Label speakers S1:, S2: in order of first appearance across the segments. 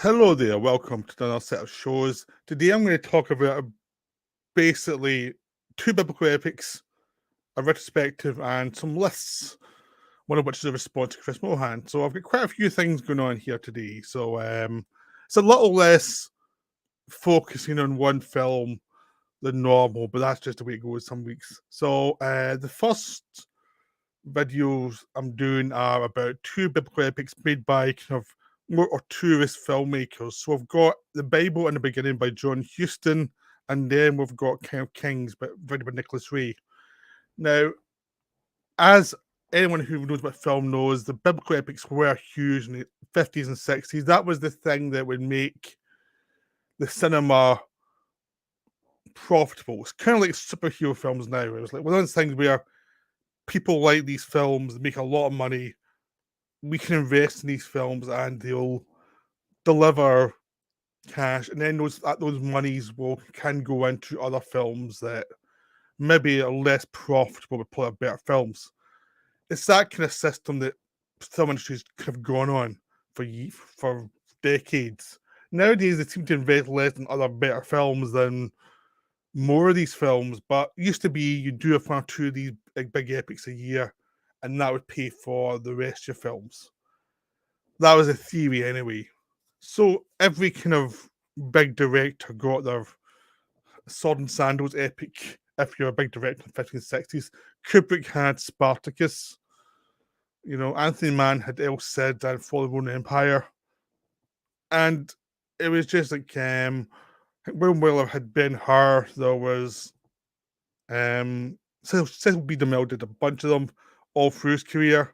S1: Hello there, welcome to another set of shows. Today I'm going to talk about basically two biblical epics, a retrospective, and some lists, one of which is a response to Chris Mohan. So I've got quite a few things going on here today. So it's a little less focusing on one film than normal, but that's just the way it goes some weeks. So the first videos I'm doing are about two biblical epics made by kind of more or tourist filmmakers. So we've got The Bible in the Beginning by John Huston, and then we've got King of Kings by written by Nicholas Ray. Now, as anyone who knows about film knows, the biblical epics were huge in the 50s and 60s. That was the thing that would make the cinema profitable. It's kind of like superhero films now. It was like one of those things where people like these films, make a lot of money. We can invest in these films and they'll deliver cash, and then those monies can go into other films that maybe are less profitable but put out better films. It's that kind of system that film industry's kind of gone on for decades. Nowadays, they seem to invest less in other better films than more of these films. But it used to be you do one or two of these big epics a year, and that would pay for the rest of your films. That was a theory anyway. So every kind of big director got their sword and sandals epic. If you're a big director in the 50s and 60s, Kubrick had Spartacus. You know, Anthony Mann had El Cid and Fall of the Roman Empire. And it was just like William Wyler had Ben Hur. There was Cecil B. DeMille did a bunch of them all through his career.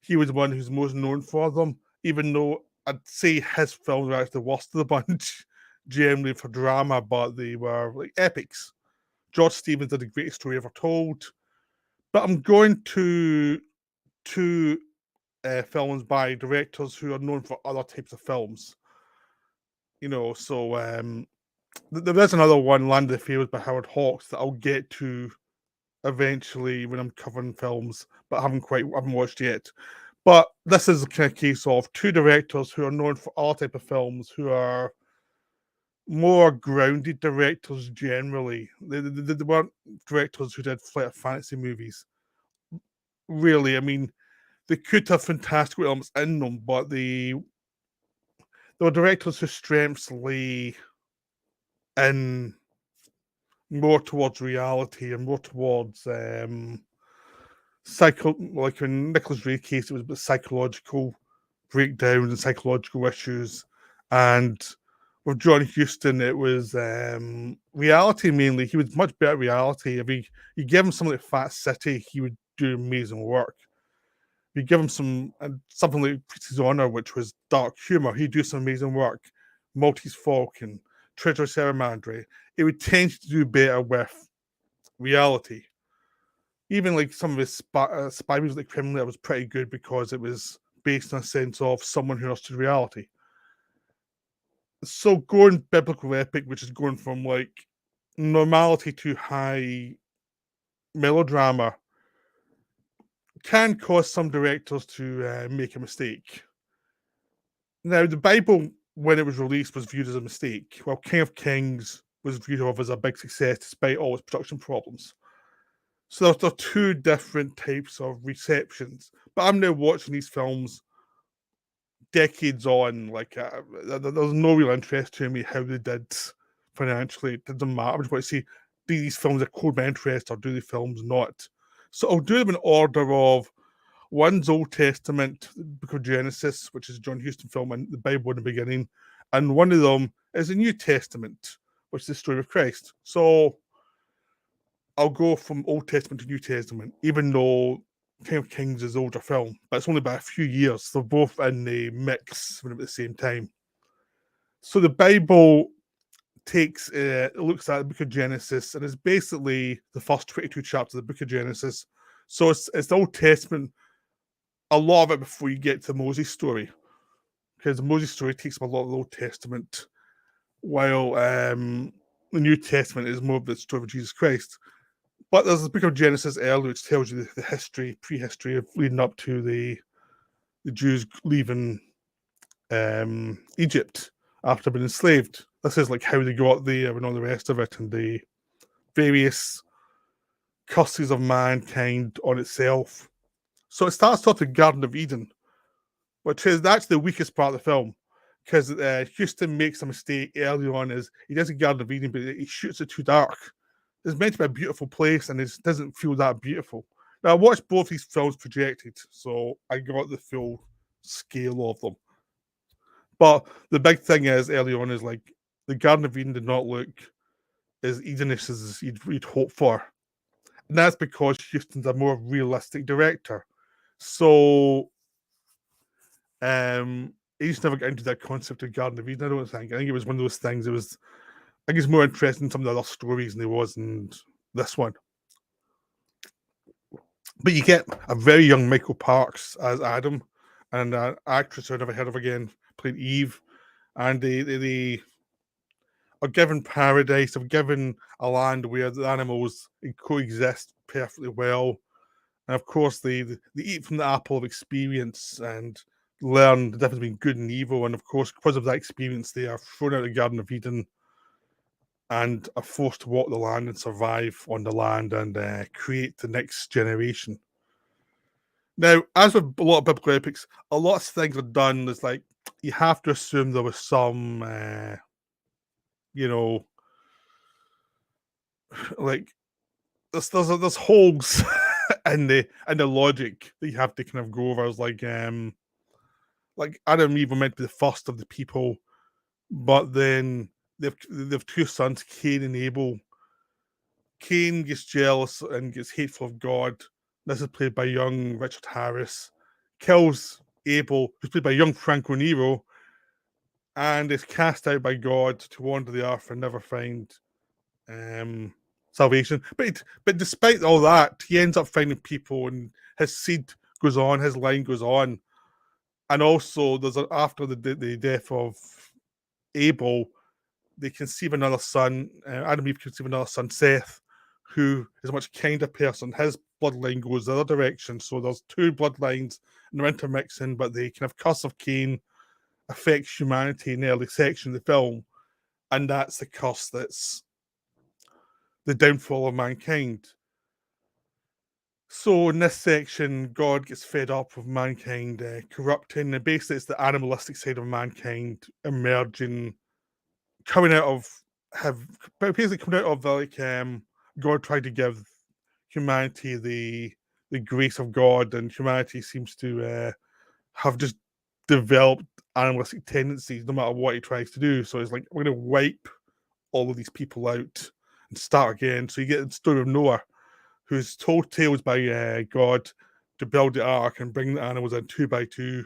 S1: He was the one who's most known for them, even though I'd say his films were actually the worst of the bunch, generally for drama, but they were like epics. George Stevens did The Greatest Story Ever Told. But I'm going to two films by directors who are known for other types of films. You know, so there is another one, Land of the Pharaohs by Howard Hawks, that I'll get to eventually when I'm covering films, but I haven't watched yet. But this is a kind of case of two directors who are known for all type of films, who are more grounded directors generally. They weren't directors who did flat fantasy movies. Really, I mean, they could have fantastic elements in them, but they were directors whose strengths lay in more towards reality and more towards like in Nicholas Ray's case, it was about psychological breakdowns and psychological issues. And with John Huston, it was reality mainly. He was much better at reality. If you give him something like Fat City, he would do amazing work. If you give him something like Priest's Honor, which was dark humor, he'd do some amazing work. Maltese Falcon, Treasure Salamandre, it would tend to do better with reality. Even like some of his spy movies like Criminal was pretty good because it was based on a sense of someone who understood reality. So going biblical epic, which is going from like normality to high melodrama, can cause some directors to make a mistake. Now, the Bible, when it was released, was viewed as a mistake, while King of Kings was viewed of as a big success despite all its production problems. So there are two different types of receptions. But I'm now watching these films decades on. Like, there's no real interest to me how they did financially. It doesn't matter. I just want to see, do these films that code my interest or do the films not? So I'll do them in order of one's Old Testament, the Book of Genesis, which is a John Huston film, and the Bible in the beginning. And one of them is the New Testament, which is the story of Christ. So I'll go from Old Testament to New Testament, even though King of Kings is an older film, but it's only by a few years. They're both in the mix at the same time. So the Bible looks at the Book of Genesis, and it's basically the first 22 chapters of the Book of Genesis. So it's the Old Testament, a lot of it before you get to the Moses story, because the Moses story takes up a lot of the Old Testament, while the New Testament is more of the story of Jesus Christ. But there's the Book of Genesis early, which tells you the prehistory of leading up to the Jews leaving Egypt after being enslaved. This is like how they got there and all the rest of it, and the various curses of mankind on itself. So it starts off the Garden of Eden, which is that's the weakest part of the film, because Houston makes a mistake early on. Is he does a Garden of Eden, but he shoots it too dark. It's meant to be a beautiful place, and it doesn't feel that beautiful. Now I watched both these films projected, so I got the full scale of them. But the big thing is early on is like the Garden of Eden did not look as Edenish as you'd hope for. And that's because Houston's a more realistic director. So he just never got into that concept of Garden of Eden, I don't think. I think it was one of those things. I think it's more interested in some of the other stories than he was in this one. But you get a very young Michael Parks as Adam, and an actress I've never heard of again played Eve. And they are given paradise, they're given a land where the animals coexist perfectly well. And of course, they eat from the apple of experience and learn the difference between good and evil. And of course, because of that experience, they are thrown out of the Garden of Eden and are forced to walk the land and survive on the land and create the next generation. Now, as with a lot of biblical epics, a lot of things are done. It's like you have to assume there was some, you know, like there's holes in the logic that you have to kind of go over. It's like Adam and Eve were meant to be the first of the people, but then they've two sons, Cain and Abel. Cain gets jealous and gets hateful of God. This is played by young Richard Harris. Kills Abel, who's played by young Franco Nero, and is cast out by God to wander the earth and never find salvation. But despite all that, he ends up finding people, and his seed goes on, his line goes on. And also, after the death of Abel, they conceive another son. Adam and Eve conceive another son, Seth, who is a much kinder person. His bloodline goes the other direction. So there's two bloodlines and they're intermixing, but the kind of curse of Cain affects humanity in the early section of the film. And that's the curse that's the downfall of mankind. So in this section, God gets fed up with mankind corrupting, and basically it's the animalistic side of mankind emerging, coming out of basically coming out of God tried to give humanity the grace of God, and humanity seems to have just developed animalistic tendencies no matter what he tries to do. So it's like we're going to wipe all of these people out and start again. So you get the story of Noah, who's told tales by God to build the ark and bring the animals in 2 by 2.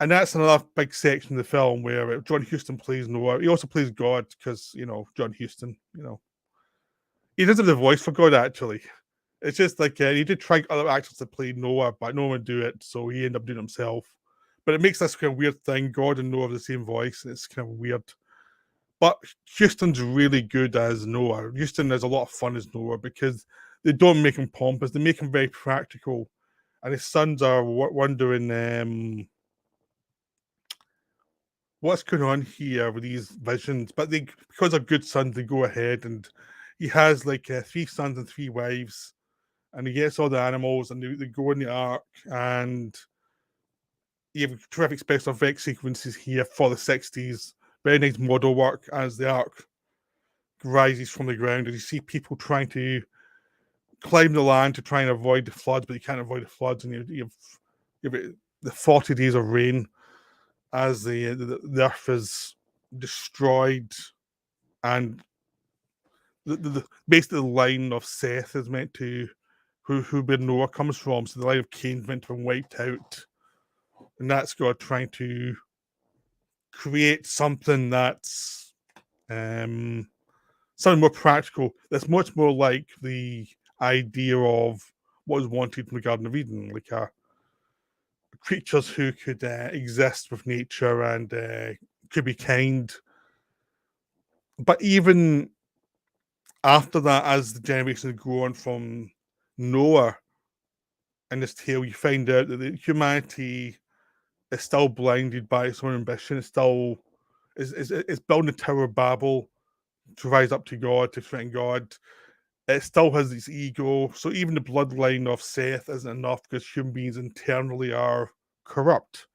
S1: And that's another big section of the film where John Huston plays Noah. He also plays God because, John Huston, he doesn't have the voice for God, actually. It's just like he did try other actors to play Noah, but no one would do it, so he ended up doing it himself. But it makes this kind of weird thing. God and Noah have the same voice, and it's kind of weird. But Houston's really good as Noah. Houston has a lot of fun as Noah because they don't make him pompous; they make him very practical. And his sons are wondering what's going on here with these visions. But because they're good sons, they go ahead, and he has like 3 sons and 3 wives, and he gets all the animals, and they go in the ark, and you have terrific special effects sequences here for the 60s. Very nice model work as the ark rises from the ground, and you see people trying to climb the land to try and avoid the floods, but you can't avoid the floods, and you have the 40 days of rain as the earth is destroyed, and basically the line of Seth is meant to who where Noah comes from. So the line of Cain's meant to be wiped out, and that's God trying to create something that's something more practical. That's much more like the idea of what was wanted from the Garden of Eden, like creatures who could exist with nature and could be kind. But even after that, as the generations go on from Noah in this tale, you find out that humanity It's still blinded by its own ambition. It's still it's building the Tower of Babel to rise up to God, to threaten God. It still has this ego. So even the bloodline of Seth isn't enough because human beings internally are corrupt.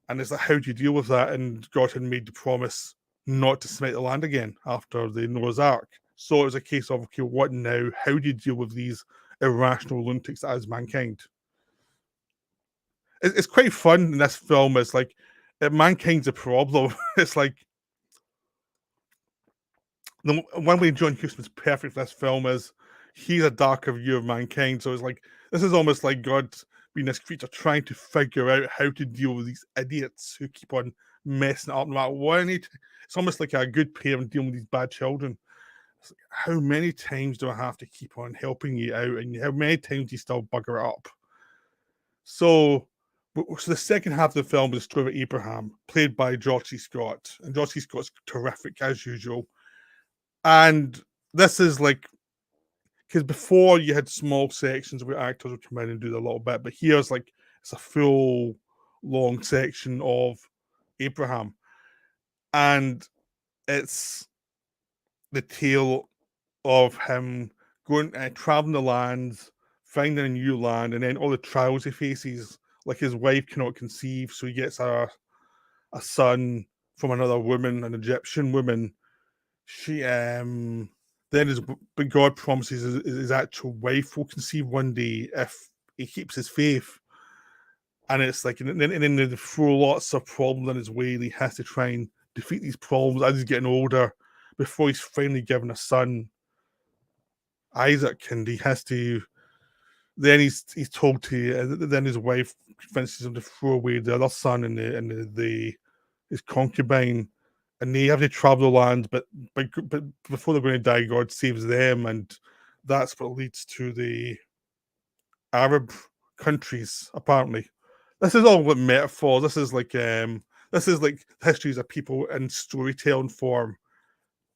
S1: And it's like, how do you deal with that? And God had made the promise not to smite the land again after the Noah's Ark. So it was a case of, okay, what now? How do you deal with these irrational lunatics as mankind? It's quite fun in this film. It's like, mankind's a problem. It's like, the one way John Huston's perfect for this film is he's a darker view of mankind. So it's like, this is almost like God being this creature trying to figure out how to deal with these idiots who keep on messing it up no matter what. It's almost like a good parent dealing with these bad children. It's like, how many times do I have to keep on helping you out, and how many times do you still bugger it up? So, so the second half of the film is the story of Abraham, played by George C. Scott, and George C. Scott's terrific as usual. And this is like, because before you had small sections where actors would come in and do a little bit, but here's like it's a full long section of Abraham, and it's the tale of him going traveling the lands, finding a new land, and then all the trials he faces. Like his wife cannot conceive, so he gets a son from another woman, an Egyptian woman. She then his but God promises his actual wife will conceive one day if he keeps his faith. And it's like, and then they throw lots of problems in his way, and he has to try and defeat these problems as he's getting older before he's finally given a son, Isaac, and he has to. Then he's told to. Then his wife convinces him to throw away the other son and the his concubine, and they have to travel the land. But before they're going to die, God saves them, and that's what leads to the Arab countries. Apparently, this is all what metaphors. This is like histories of people in storytelling form.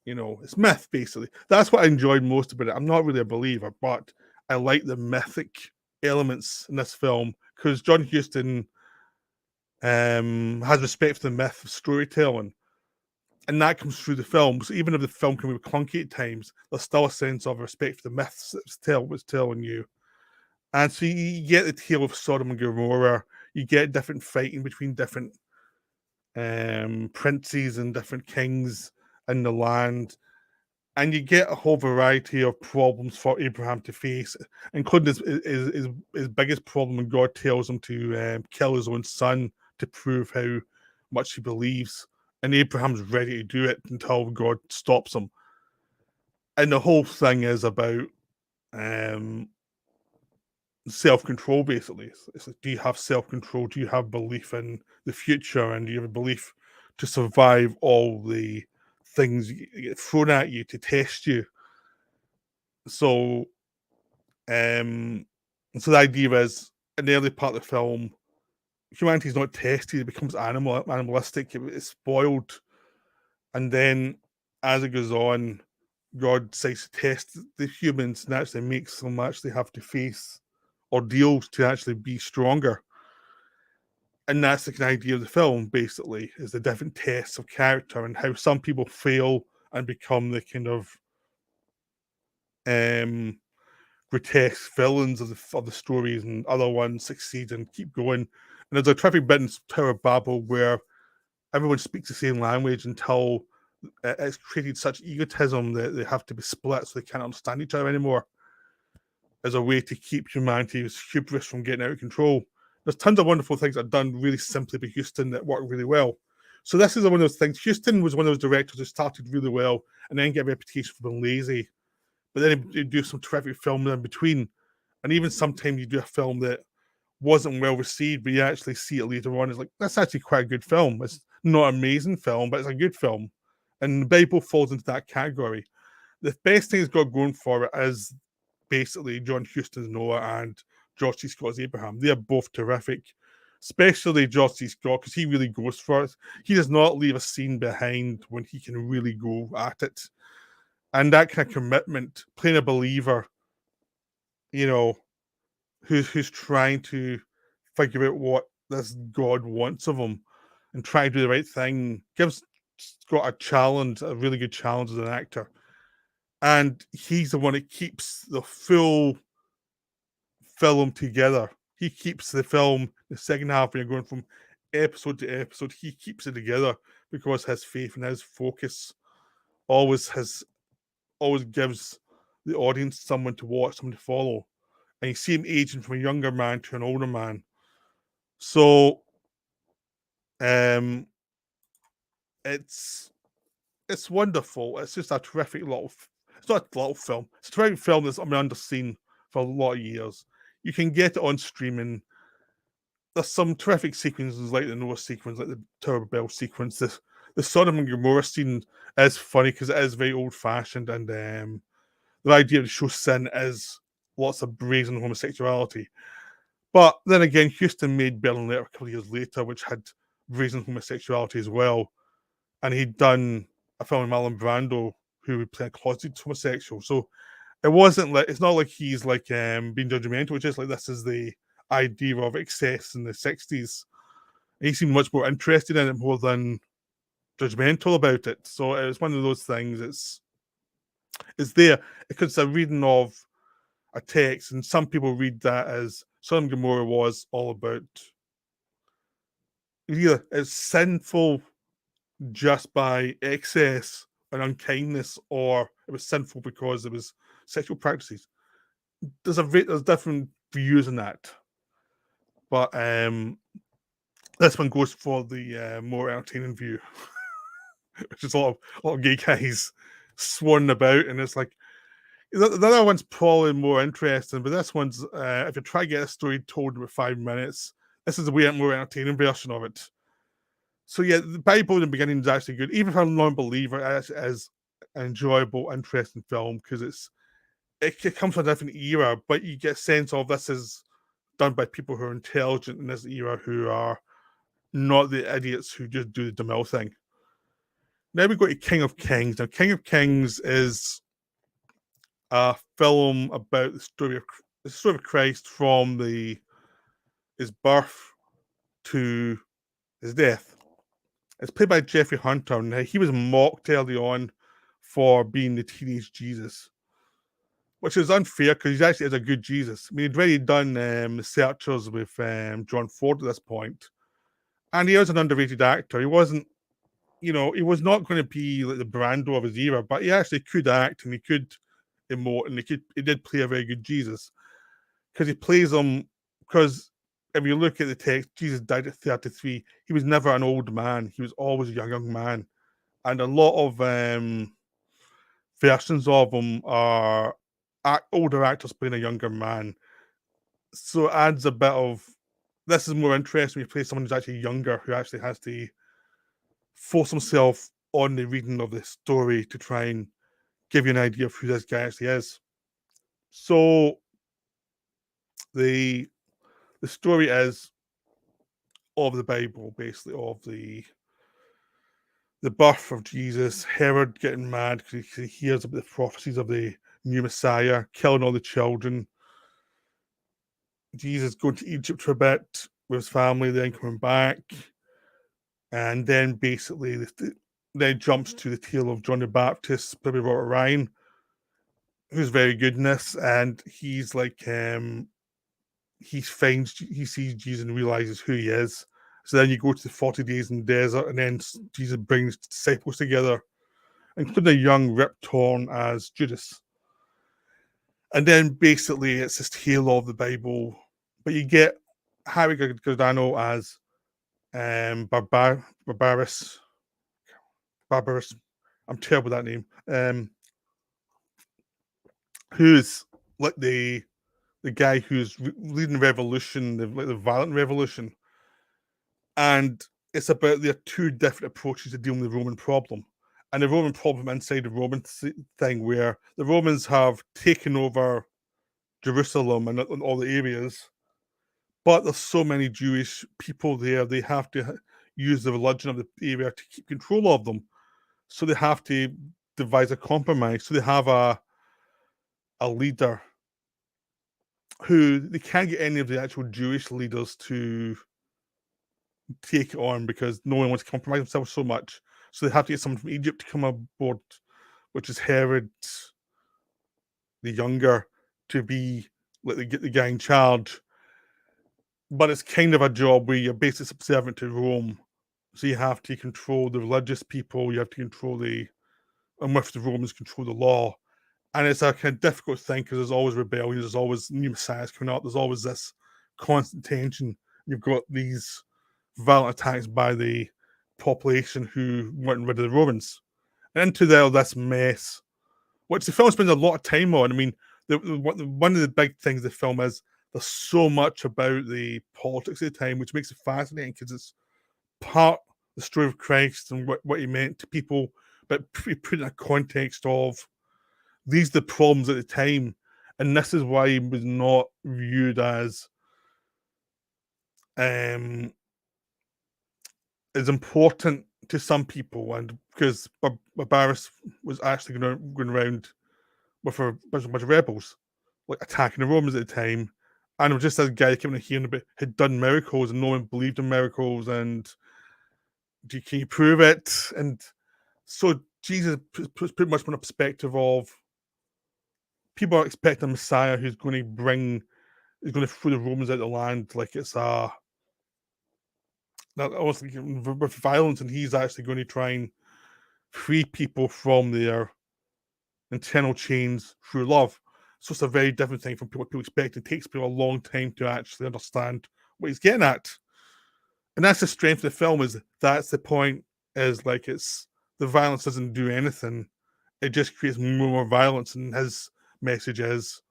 S1: You know, it's myth basically. That's what I enjoyed most about it. I'm not really a believer, but I like the mythic elements in this film because John Huston has respect for the myth of storytelling, and that comes through the film. So even if the film can be clunky at times, there's still a sense of respect for the myths it's telling you. And so you get the tale of Sodom and Gomorrah. You get different fighting between different princes and different kings in the land. And you get a whole variety of problems for Abraham to face, including his biggest problem when God tells him to kill his own son to prove how much he believes. And Abraham's ready to do it until God stops him. And the whole thing is about self-control, basically. It's like, do you have self-control? Do you have belief in the future? And do you have a belief to survive all the things get thrown at you to test you? So, so the idea is, in the early part of the film, humanity is not tested; it becomes animalistic. It's spoiled, and then as it goes on, God decides to test the humans and actually makes them actually have to face ordeals to actually be stronger. And that's the kind of idea of the film, basically, is the different tests of character and how some people fail and become the kind of grotesque villains of the stories, and other ones succeed and keep going. And there's a terrific bit in Tower of Babel where everyone speaks the same language until it's created such egotism that they have to be split so they can't understand each other anymore, as a way to keep humanity's hubris from getting out of control. There's tons of wonderful things that are done really simply by Huston that work really well. So this is one of those things. Huston was one of those directors who started really well and then get a reputation for being lazy. But then you do some terrific film in between. And even sometimes you do a film that wasn't well received, but you actually see it later on. It's like, that's actually quite a good film. It's not an amazing film, but it's a good film. And the Bible falls into that category. The best thing it's got going for it is basically John Huston's Noah and George C. Scott's Abraham. They are both terrific, especially George C. Scott, because he really goes for it. He does not leave a scene behind when he can really go at it. And that kind of commitment, playing a believer, you know, who's trying to figure out what this God wants of him, and try to do the right thing. Gives Scott a challenge, a really good challenge as an actor, and he's the one that keeps the full film together. He keeps the film, the second half, when you're going from episode to episode, he keeps it together because his faith and his focus always gives the audience someone to watch, someone to follow. And you see him aging from a younger man to an older man. So it's wonderful. It's just a terrific it's not a little film. It's a terrific film that's underseen for a lot of years. You can get it on streaming. There's some terrific sequences like the Noah sequence, like the Tower of Babel sequence. The Sodom and Gomorrah scene is funny because it is very old fashioned, and the idea to show sin is lots of brazen homosexuality. But then again, Houston made Berlin Letter a couple of years later, which had brazen homosexuality as well. And he'd done a film with Marlon Brando, who would play a closeted homosexual. So it's not like he's like being judgmental, which is like this is the idea of excess in the 60s. He seemed much more interested in it more than judgmental about it. So it was one of those things. It's there because it's a reading of a text, and some people read that as Sodom and Gomorrah was all about either it's sinful just by excess and unkindness, or it was sinful because it was sexual practices. There's different views on that, but this one goes for the more entertaining view, which is a lot of gay guys swanning about, and it's like the other one's probably more interesting, but this one's if you try to get a story told in about 5 minutes, this is a way more entertaining version of it. So yeah, the Bible in the beginning is actually good, even for a non-believer. It is an enjoyable, interesting film because it comes from a different era, but you get a sense of this is done by people who are intelligent in this era, who are not the idiots who just do the DeMille thing. Now we go to King of Kings. Now, King of Kings is a film about the story of Christ from his birth to his death. It's played by Jeffrey Hunter. Now, he was mocked early on for being the teenage Jesus, which is unfair because he actually is a good Jesus. I mean, he'd already done The Searchers with John Ford at this point, and he was an underrated actor. He wasn't, he was not going to be like the Brando of his era, but he actually could act and he could emote, and he did play a very good Jesus because he plays him. Because if you look at the text, Jesus died at 33. He was never an old man. He was always a young man, and a lot of versions of him are older actors playing a younger man. So it adds a bit of, this is more interesting when you play someone who's actually younger, who actually has to force himself on the reading of the story to try and give you an idea of who this guy actually is. So the story is of the Bible, basically, of the birth of Jesus, Herod getting mad because he hears about the prophecies of the new Messiah, killing all the children, Jesus going to Egypt for a bit with his family, then coming back, and then basically then jumps to the tale of John the Baptist, played by Robert Ryan, who's very good in this, and he's like he sees Jesus and realizes who he is. So then you go to the 40 days in the desert, and then Jesus brings disciples together, including a young Rip Torn as Judas. And then basically it's this tale of the Bible, but you get Harry Giordano as Barbarus. I'm terrible with that name. Who's like the guy who's leading the revolution, the violent revolution, and it's about their two different approaches to dealing with the Roman problem. And the Roman problem inside the Roman thing, where the Romans have taken over Jerusalem and all the areas, but there's so many Jewish people there, they have to use the religion of the area to keep control of them. So they have to devise a compromise. So they have a leader who they can't get any of the actual Jewish leaders to take it on because no one wants to compromise themselves so much. So they have to get someone from Egypt to come aboard, which is Herod the Younger, to be like the guy in charge. But it's kind of a job where you're basically subservient to Rome. So you have to control the religious people, you have to control and with the Romans, control the law. And it's a kind of difficult thing because there's always rebellion, there's always new messiahs coming out, there's always this constant tension. You've got these violent attacks by the population who weren't rid of the Romans. And into this mess, which the film spends a lot of time on. I mean, one of the big things the film is there's so much about the politics of the time, which makes it fascinating because it's part the story of Christ and what he meant to people, but put in a context of these are the problems at the time, and this is why he was not viewed as important to some people, and because Barbaras was actually going around with a bunch of rebels, like attacking the Romans at the time, and it was just this guy coming in here and had done miracles, and no one believed in miracles, and can you prove it? And so Jesus puts pretty much from a perspective of people are expecting a Messiah who's going to throw the Romans out of the land like it's almost like with violence, and he's actually going to try and free people from their internal chains through love. So it's a very different thing from what people expect. It takes people a long time to actually understand what he's getting at. And that's the strength of the film, is that's the point, is like it's the violence doesn't do anything. It just creates more violence, and his message is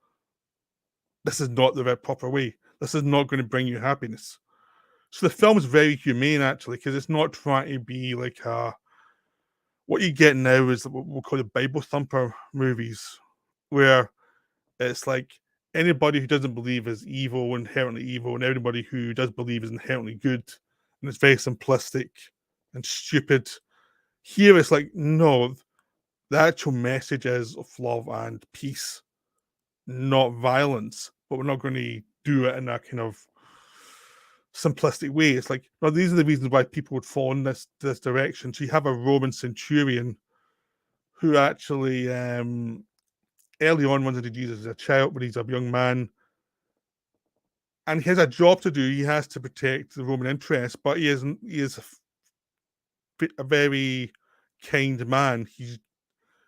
S1: this is not the right proper way. This is not going to bring you happiness. So the film is very humane, actually, because it's not trying to be like what you get now is what we'll call the Bible thumper movies, where it's like anybody who doesn't believe is evil, inherently evil, and everybody who does believe is inherently good, and it's very simplistic and stupid. Here it's like, no, the actual message is of love and peace, not violence, but we're not going to do it in a kind of simplistic way. It's like, well, these are the reasons why people would fall in this direction. So you have a Roman centurion who actually early on wanted to Jesus as a child, but he's a young man, and he has a job to do. He has to protect the Roman interests, but he is a very kind man.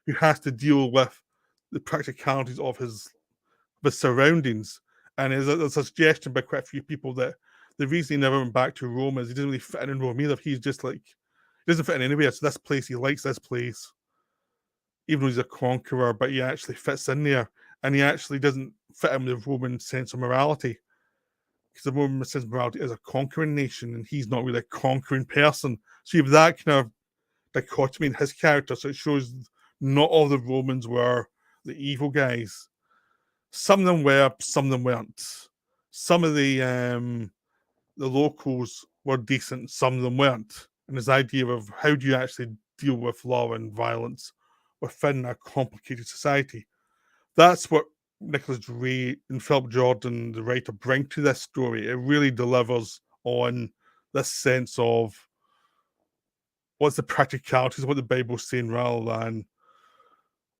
S1: Who has to deal with the practicalities of his surroundings. And there's a suggestion by quite a few people that the reason he never went back to Rome is he doesn't really fit in Rome either. He's just like, he doesn't fit in anywhere. So this place, he likes this place, even though he's a conqueror, but he actually fits in there. And he actually doesn't fit in with the Roman sense of morality, because the Roman sense of morality is a conquering nation, and he's not really a conquering person. So you have that kind of dichotomy in his character. So it shows not all the Romans were the evil guys. Some of them were, some of them weren't. Some of the locals were decent, some of them weren't. And this idea of how do you actually deal with love and violence within a complicated society. That's what Nicholas Ray and Philip Jordan, the writer, bring to this story. It really delivers on this sense of what's the practicalities of what the Bible's saying, rather than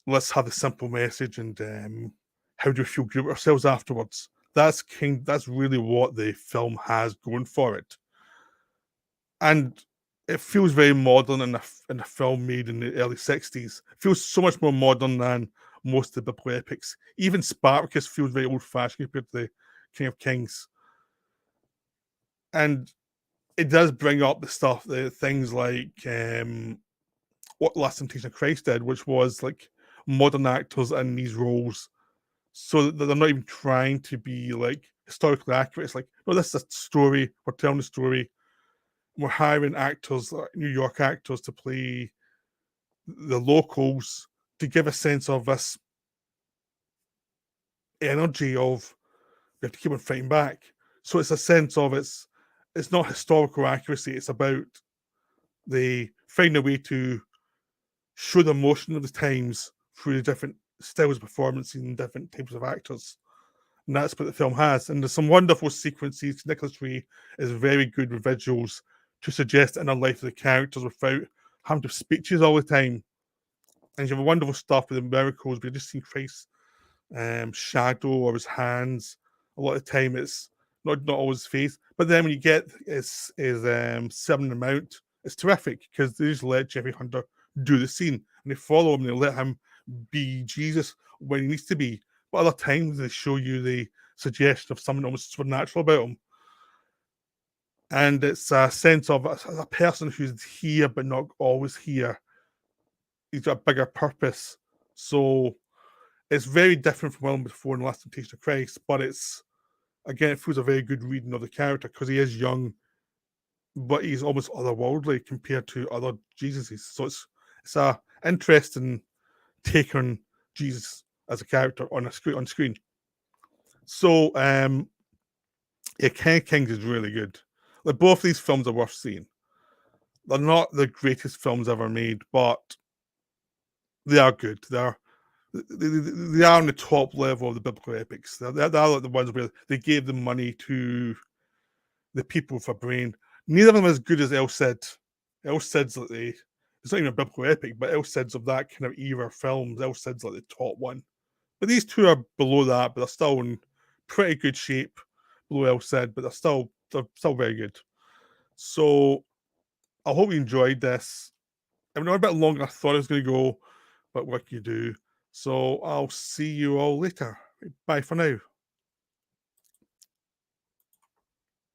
S1: let's have the simple message and how do we feel good about ourselves afterwards. That's really what the film has going for it. And it feels very modern in a film made in the early 60s. It feels so much more modern than most of the biblical epics. Even Spartacus feels very old-fashioned compared to the King of Kings. And it does bring up the things like what Last Temptation of Christ did, which was like modern actors in these roles, so that they're not even trying to be like historically accurate. It's like, no, this is a story. We're telling the story. We're hiring actors, like New York actors, to play the locals, to give a sense of this energy of we have to keep on fighting back. So it's a sense of it's not historical accuracy. It's about they find a way to show the emotion of the times through the different styles of performance and different types of actors. And that's what the film has. And there's some wonderful sequences. Nicholas Ray is very good with visuals, to suggest the inner life of the characters without having to speak to you all the time. And you have wonderful stuff with the miracles. We've just seen Christ's shadow or his hands. A lot of the time, it's not always his face. But then when you get his Sermon on the Mount, it's terrific because they just let Jeffrey Hunter do the scene and they follow him. They let him be Jesus when he needs to be. But other times they show you the suggestion of something almost supernatural about him. And it's a sense of a person who's here but not always here. He's got a bigger purpose. So it's very different from Willem Dafoe and Last Temptation of Christ, but it's again, it feels a very good reading of the character because he is young, but he's almost otherworldly compared to other Jesuses. So it's a interesting take on Jesus as a character on screen. So yeah, King of Kings is really good. Like both these films are worth seeing. They're not the greatest films ever made, but they are good. They are on the top level of the biblical epics. They're like the ones where they gave the money to the people with a brain. Neither of them as good as El Cid. El Cid's like it's not even a biblical epic, but El Cid's of that kind of era films. El Cid's like the top one. But these two are below that, but they're still in pretty good shape below El Cid, but they're still very good. So I hope you enjoyed this. I went a bit longer than I thought it was going to go, but what can you do? So I'll see you all later. Bye for now.